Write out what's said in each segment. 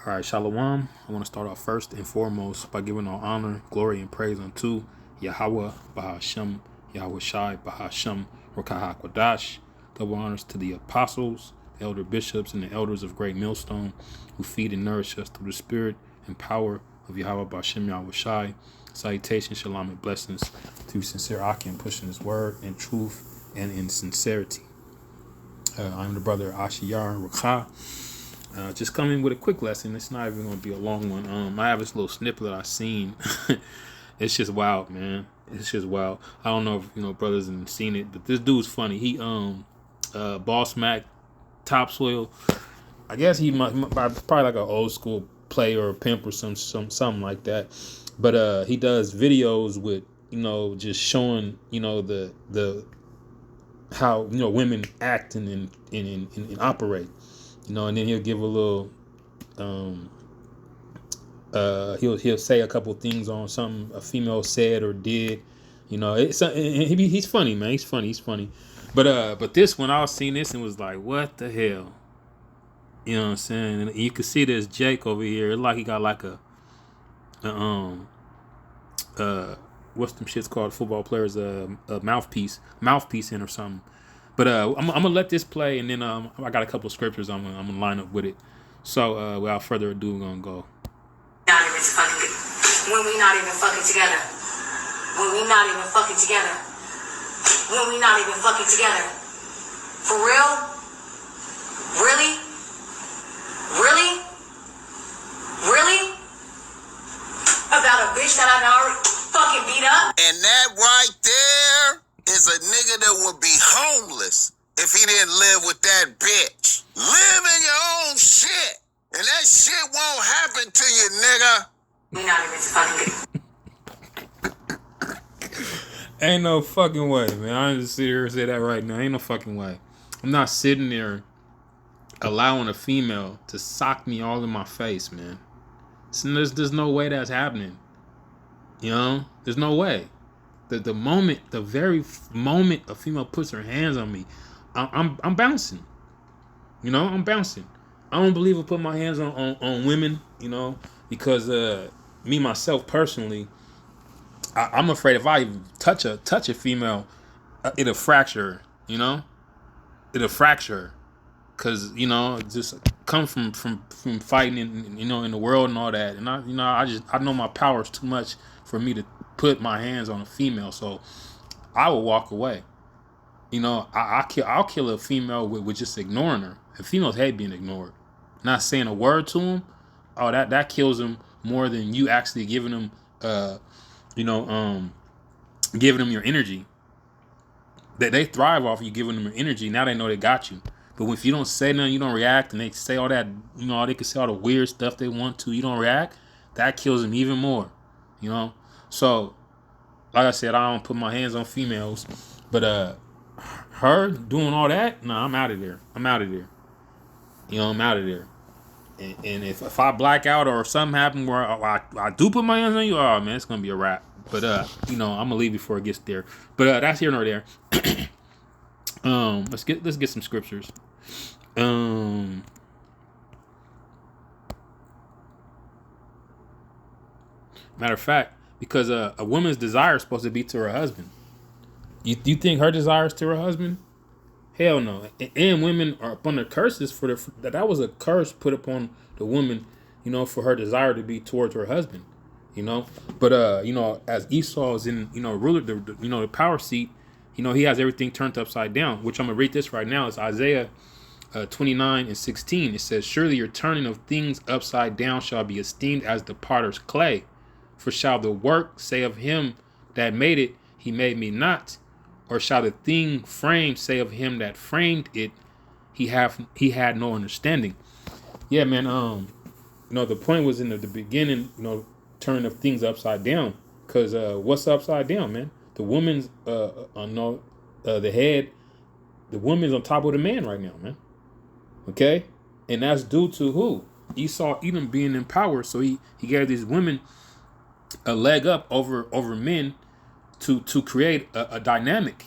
All right, Shalom. I want to start off first and foremost by giving all honor, glory, and praise unto Yahweh, Bahashem, Yahweh Shai, Bahashem, Rakaha Kodash. Double honors to the apostles, the elder bishops, and the elders of Great Millstone who feed and nourish us through the spirit and power of Yahweh, Bahashem, Yahweh Shai. Salutations, shalom, and blessings to sincere Akim pushing his word in truth and in sincerity. I'm the brother Ashiyar Rakha. Just coming with a quick lesson. It's not even going to be a long one. I have this little snippet that I seen. It's just wild, man. It's just wild. I don't know if brothers have seen it, but this dude's funny. He Boss Mac Topsoil. I guess he might probably like an old school player or a pimp or something like that. But he does videos with just showing the how women act and operate. And then he'll give a little, he'll say a couple things on something a female said or did, he's funny, man. He's funny. But this one, I was seeing this and was like, what the hell? You know what I'm saying? And you can see this Jake over here. It's like he got like what's them shits called? Football players, a mouthpiece in or something. But I'm gonna let this play, and then I got a couple of scriptures I'm gonna line up with it. So without further ado, we're gonna go. When we not even fucking together. When we not even fucking together. When we not even fucking together. For real? Really? Really? Really? About a bitch that I already fucking beat up? And that right there is a nigga that would be homeless if he didn't live with that bitch. Live in your own shit, and that shit won't happen to you, nigga. We not even fucking. Ain't no fucking way, man. I'm just sit here and say that right now. Ain't no fucking way. I'm not sitting there allowing a female to sock me all in my face, man. So there's no way that's happening. There's no way. The very moment a female puts her hands on me, I'm bouncing. I'm bouncing. I don't believe in putting my hands on women, because me myself personally, I'm afraid if I touch a female, it'll fracture her. It'll fracture her, cause just come from fighting in the world and all that, and I know my power is too much for me to put my hands on a female, so I will walk away. I'll kill a female with just ignoring her. And females hate being ignored. Not saying a word to them, that kills them more than you actually giving them, giving them your energy. They thrive off you giving them your energy. Now they know they got you. But if you don't say nothing, you don't react, and they say all that, they can say all the weird stuff they want to, you don't react, that kills them even more. So, like I said, I don't put my hands on females, but her doing all that, nah, I'm out of there. I'm out of there. I'm out of there. And if I black out or something happen where I do put my hands on you, oh man, it's gonna be a wrap. But I'm gonna leave before it gets there. But that's here nor there. Let's get some scriptures. Matter of fact, because a woman's desire is supposed to be to her husband. You think her desire is to her husband? Hell no. And women are up under curses for that was a curse put upon the woman, for her desire to be towards her husband, But as Esau is in, ruler, the power seat, he has everything turned upside down. Which I'm gonna read this right now. It's Isaiah 29:16. It says, "Surely your turning of things upside down shall be esteemed as the potter's clay. For shall the work say of him that made it, he made me not? Or shall the thing framed say of him that framed it, he had no understanding?" Yeah, man. The point was in the beginning, turning of things upside down. Cause what's upside down, man? The woman's the head. The woman's on top of the man right now, man. Okay, and that's due to who? Esau, Edom being in power, so he gave these women a leg up over men to create a dynamic,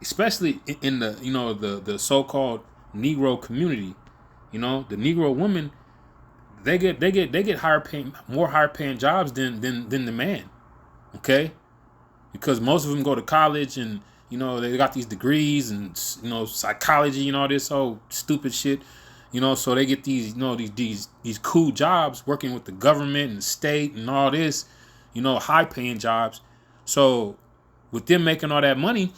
especially in the so-called Negro community. The Negro woman, they get more higher paying jobs than the man. Okay, because most of them go to college and they got these degrees and psychology and all this whole stupid shit. So they get these these cool jobs working with the government and state and all this, high paying jobs. So with them making all that money,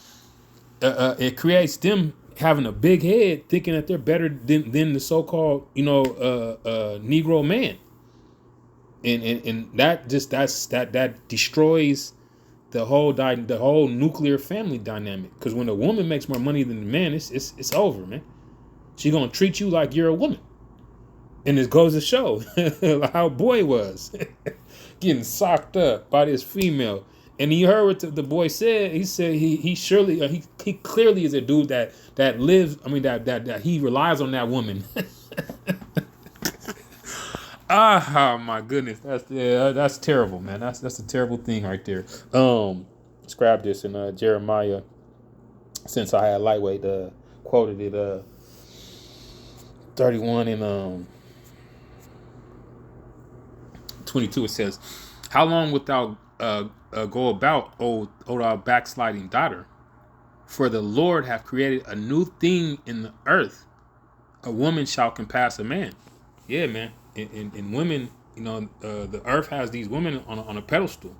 it creates them having a big head, thinking that they're better than the so-called Negro man, and that destroys the whole nuclear family dynamic. Because when a woman makes more money than the man, it's over, man. She gonna treat you like you're a woman, and it goes to show how boy was getting socked up by this female. And you heard what the boy said. He said he surely he clearly is a dude that lives. I mean that he relies on that woman. Oh my goodness, that's terrible, man. That's a terrible thing right there. Let's grab this in Jeremiah. Since I had lightweight quoted it 31 and 22. It says, "How long wilt thou go about, O thou backsliding daughter? For the Lord hath created a new thing in the earth. A woman shall compass a man." Yeah, man. And women, the earth has these women on a pedestal.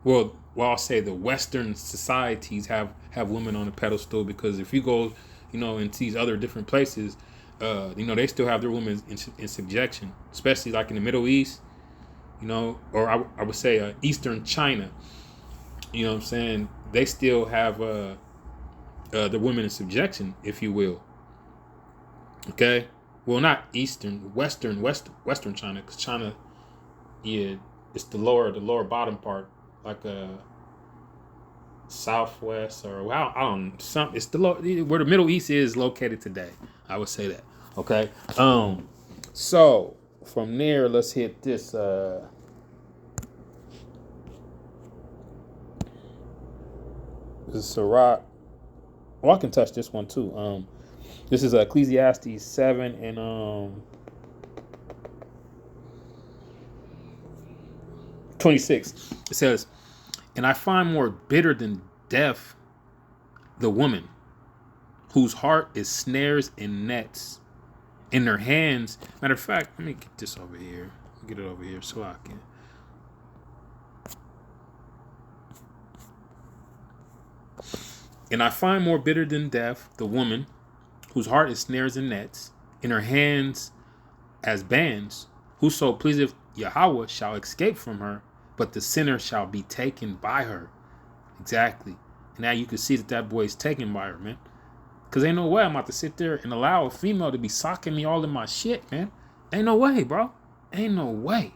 Well, I'll say the Western societies have women on a pedestal, because if you go, into these other different places, they still have their women in subjection, especially like in the Middle East, or I would say Eastern China. You know what I'm saying? They still have the women in subjection, if you will. Okay. Well, not Eastern, Western China, because China, yeah, it's the lower bottom part, like Southwest, or I don't it's the where the Middle East is located today. I would say that. Okay. So from there, let's hit this. This is Sirach. Oh, I can touch this one too. This is Ecclesiastes 7 and 26. It says, "And I find more bitter than death the woman whose heart is snares and nets in her hands." Matter of fact, let me get this over here. Get it over here so I can. "And I find more bitter than death the woman whose heart is snares and nets, in her hands as bands. Whoso pleaseth Yahweh shall escape from her, but the sinner shall be taken by her." Exactly. And now you can see that boy is taken by her, man. Because ain't no way I'm about to sit there and allow a female to be socking me all in my shit, man. Ain't no way, bro. Ain't no way.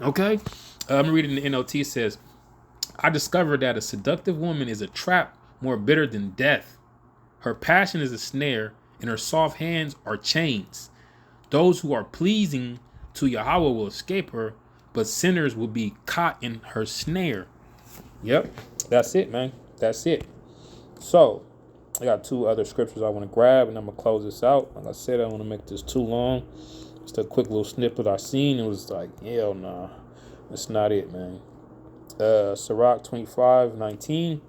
Okay? I'm reading the NLT. It says, "I discovered that a seductive woman is a trap more bitter than death. Her passion is a snare, and her soft hands are chains. Those who are pleasing to Yahweh will escape her, but sinners will be caught in her snare." Yep, that's it, man. That's it. So, I got two other scriptures I want to grab, and I'm going to close this out. Like I said, I don't want to make this too long. Just a quick little snippet I seen. It was like, hell nah. That's not it, man. Sirach 25:19.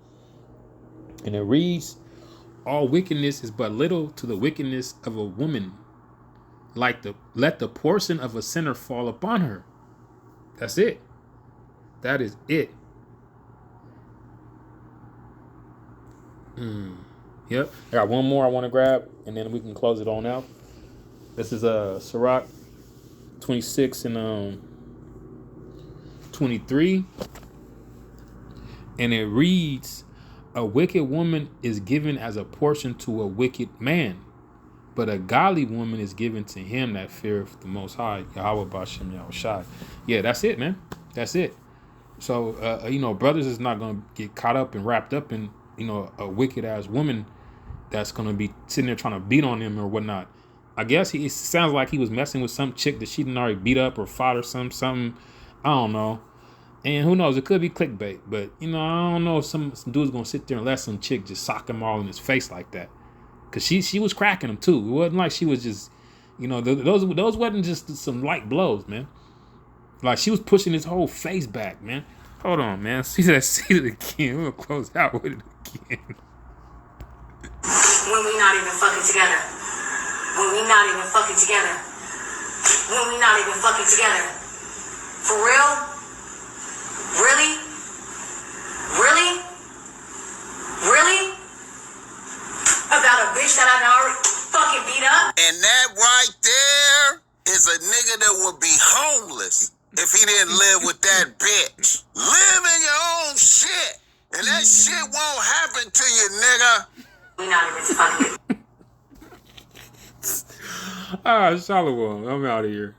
And it reads, "All wickedness is but little to the wickedness of a woman. Let the portion of a sinner fall upon her." That's it. That is it. Yep. I got one more I want to grab, and then we can close it on out. This is Sirach 26 and 23. And it reads, "A wicked woman is given as a portion to a wicked man, but a godly woman is given to him that feareth the Most High, Yahweh Bashem Yahushai." Yeah, that's it, man. That's it. So, brothers is not going to get caught up and wrapped up in, a wicked ass woman that's going to be sitting there trying to beat on him or whatnot. I guess it sounds like he was messing with some chick that she didn't already beat up or fought or something. I don't know. And who knows? It could be clickbait, but I don't know if some dude's gonna sit there and let some chick just sock him all in his face like that. Cause she was cracking him too. It wasn't like she was just, You know, those wasn't just some light blows, man. Like she was pushing his whole face back, man. Hold on, man. See it again. We'll close out with it again. When we not even fucking together. When we not even fucking together. When we not even fucking together. For real? Really? Really? Really? About a bitch that I already fucking beat up? And that right there is a nigga that would be homeless if he didn't live with that bitch. Live in your own shit. And that shit won't happen to you, nigga. We not even fucking. Shalom. I'm out of here.